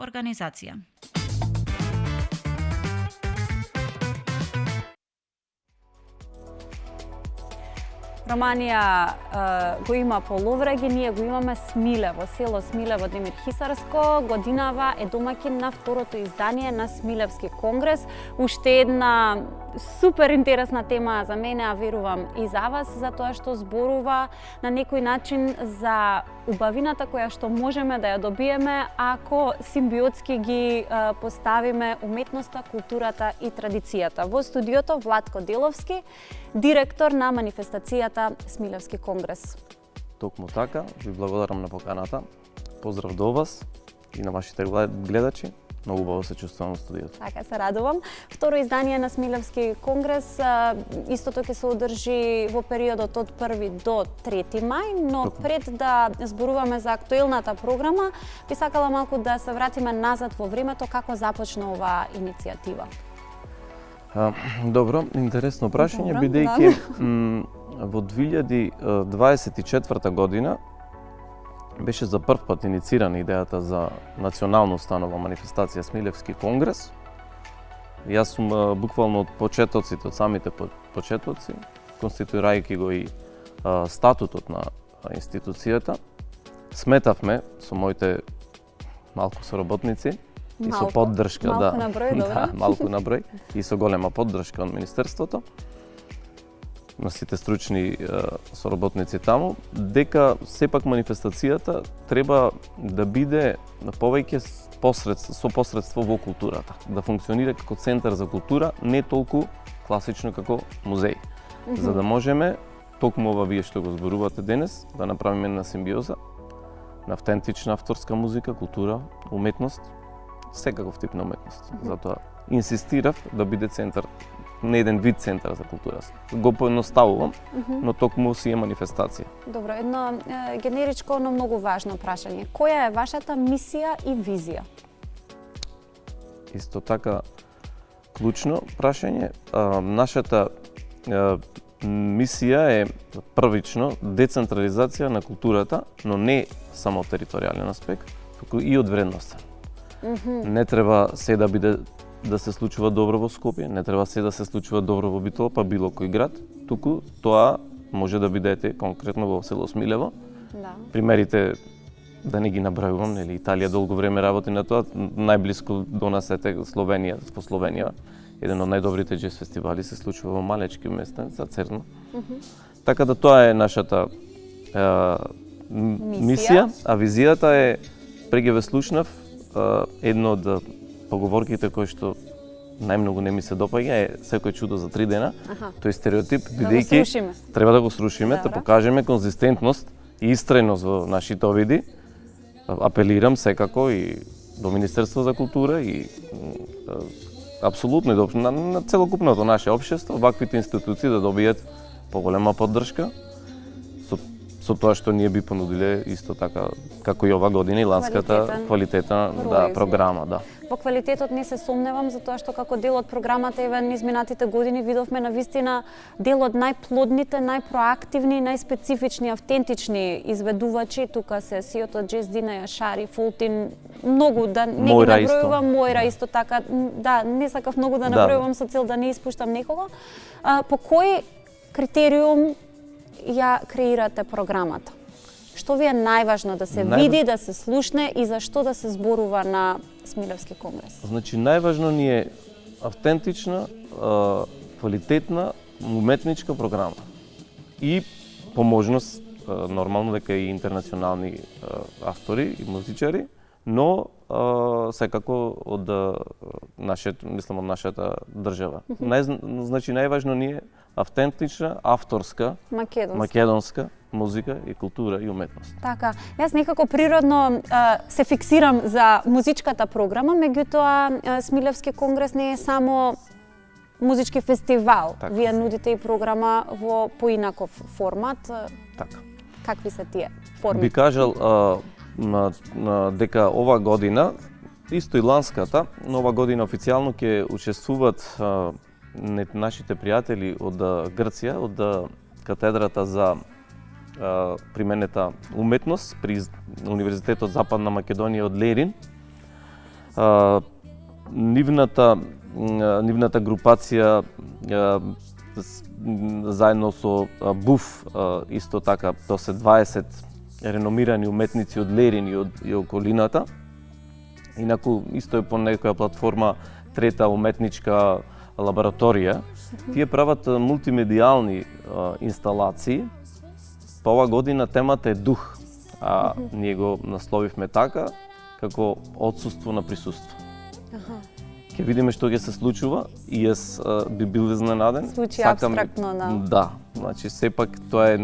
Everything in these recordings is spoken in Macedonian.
организација. Романија го има Половраги, ние го имаме Смилево, село Смилево, Демир Хисарско. Годинава е домаќин на второто издание на Смилевски конгрес. Уште една супер интересна тема за мене, а верувам и за вас, затоа што зборува на некој начин за убавината која што можеме да ја добиеме ако симбиотски ги поставиме уметноста, културата и традицијата. Во студиото Владко Деловски, директор на манифестацијата Смилевски конгрес. Токму така, ви благодарам на поканата. Поздрав до вас и на вашите гледачи. Многу убаво се чувствувам во студиото. Така, се радувам. Второ издание на Смилевски конгрес, истото ќе се одржи во периодот од 1 до 3 мај, но пред да зборуваме за актуелната програма, би сакала малку да се вратиме назад во времето, како започна оваа иницијатива. Добро, интересно прашање, бидејќи во 2024 година беше за прв пат иницирана идејата за национално установа манифестација Смилевски конгрес. Јас сум буквално од почетоците, од самите почетоци, конституирајќи го и статутот на институцијата. Сметавме со моите малку соработници и со поддршка, малку на број, добро. Малку на број и со голема поддршка од министерството, на сите стручни соработници таму, дека сепак манифестацијата треба да биде повеќе со посредство во културата, да функционира како центар за култура, не толку класично како музеј. За да можеме, токму ова вие што го зборувате денес, да направиме една симбиоза на автентична авторска музика, култура, уметност, секаков тип на уметност. Затоа инсистирав да биде центар, не еден вид центар за култура. Го поедноставувам, но токму си е манифестација. Добро, едно генеричко, но многу важно прашање. Која е вашата мисија и визија? Исто така клучно прашање. Нашата мисија е првично децентрализација на културата, но не само територијален аспект, туку и од вредностен. Не треба се да се случува добро во Скопје, не треба се да се случува добро во Битола, па било кој град, туку тоа може да бидете конкретно во село Смилево. Да. Примерите да не ги набројувам, нели Италија долго време работи на тоа, најблиску до нас е Словенија, по Словенија. Еден од најдобрите джез фестивали се случува во малечки места, за Церно. Така да тоа е нашата мисија, а визијата е, преге ве слушнав, едно од поговорките кои што најмногу не ми се допаѓа е секој чудо за 3 дена. Тој стереотип, бидејќи треба да го срушиме, да покажеме конзистентност и истреност во нашите обиди. Апелирам секако и до Министерство за култура и апсолутно и на целокупното наше општество, ваквите институции да добијат поголема поддршка со тоа што ние би понудиле исто така како и ова година и ланската квалитетна програма, да. Во квалитетот не се сомневам, затоа што како дел од програмата еве низ минатите години видовме навистина дел од најплодните, најпроактивни, најспецифични, автентични изведувачи. Тука се Сиото Джез, Дина Јашари, Фултин, многу да не ги набројувам, Мојра исто така. Да, не сакав многу да набројувам со цел да не испуштам некого. По кој критериум ја креирате програмата? Што ви е најважно да се види, да се слушне и за што да се зборува на Смилевски конгрес? Значи, најважно ни е автентична, квалитетна, уметничка програма. И по можност, нормално дека и интернационални автори и музичари, но секако од нашата држава. Значи, најважно ни е автентична, авторска, македонска музика и култура и уметност. Така, јас некако природно се фиксирам за музичката програма, меѓутоа Смилевски конгрес не е само музички фестивал. Така. Вие нудите и програма во поинаков формат. Така. Какви се тие форми? Би кажал дека ова година, исто и ланската, но ова година официјално ќе учествуваат нашите пријатели од Грција, од катедрата за применета уметност при Универзитетот Западна Македонија од Лерин. нивната групација заедно со БУФ исто така, тоа се 20 реномирани уметници од Лерин и околината. Инаку исто е по некоја платформа трета уметничка лабораторија. Тие прават мултимедијални инсталации. Па ова година темата е дух, а ние го насловивме така како отсуство на присуство. Ќе видиме што ќе се случува и јас би бил изненаден. Звучи абстрактно, да. Да, значи сепак тоа е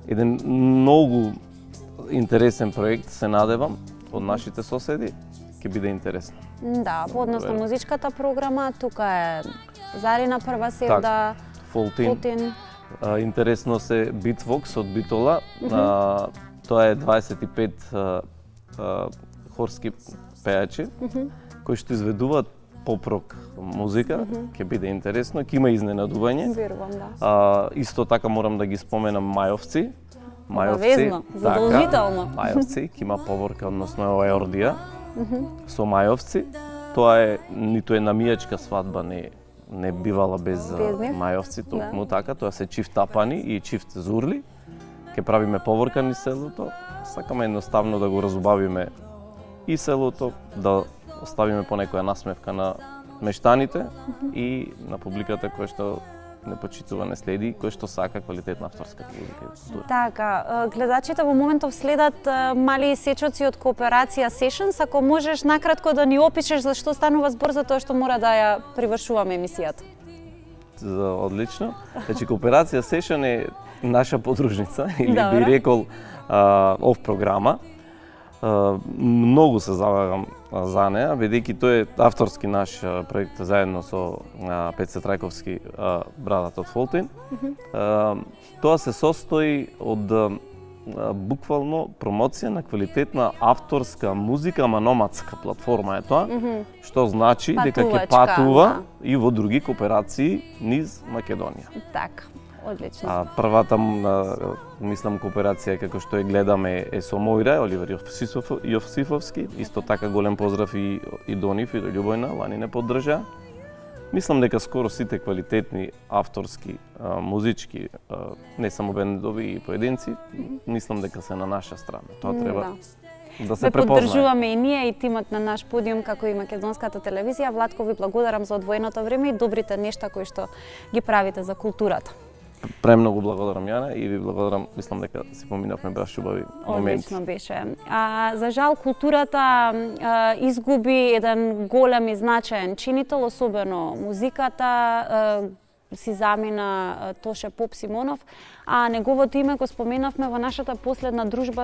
еден многу интересен проект, се надевам, од нашите соседи, ќе биде интересно. Да, по однос на музичката програма, тука е Зарина прва селда, Фолтин. Интересно се Битвокс од Битола. Тоа е 25 хорски пејачи кои што изведуваат поп-рок музика, ќе биде интересно, ќе има изненадување. Верувам, да. Исто така морам да ги споменам Мајовци. Обавезно, задолжително. Мајовци, ќе има поворка, односно ова е ордија со Мајовци. Тоа е ниту една мијачка свадба не бивала без Мајовци, токму така, тоа се чифтапани и чифт зурли. Ќе правиме поворка низ селото, сакаме едноставно да го разубавиме и селото, да оставиме по некоја насмевка на мештаните и на публиката која што не почитува, не следи, кој што сака квалитетна авторска музика. Така, гледачите во моментов следат мали сечоци од кооперација Sessions, ако можеш накратко да ни опишеш за што станува збор, за тоа што мора да ја привршуваме емисијата. Одлично. Значи, кооперација Session е наша подружница, или би рекол ов програма. Многу се забавам за неа, бидејќи тој е авторски наш проект заедно со Пеце Трајковски, братот од Фолтин. Тоа се состои од буквално промоција на квалитетна авторска музика, ама номадска платформа е тоа, што значи дека ќе патува и во други кооперации низ Македонија. Така. Одлично. Првата, мислам, кооперација како што ја гледаме е со Мојра, Оливер Јовсифовски. Исто така голем поздрав и до нив и до Љубојна, лани не поддржа. Мислам дека скоро сите квалитетни авторски музички, не само бендови и поединци, мислам дека се на наша страна. Тоа треба да се препознае. Поддржуваме и ние и тимот на наш подиум како и Македонската телевизија. Владко, ви благодарам за одвоеното време и добрите нешта кои што ги правите за културата. Премногу благодарам, Јана, и ви благодарам, мислам дека си поминавме баш убави моменти. Одлично беше. За жал, културата изгуби еден голем и значаен чинител, особено музиката, си замина Тоше Поп Симонов, а неговото име го споменавме во нашата последна дружба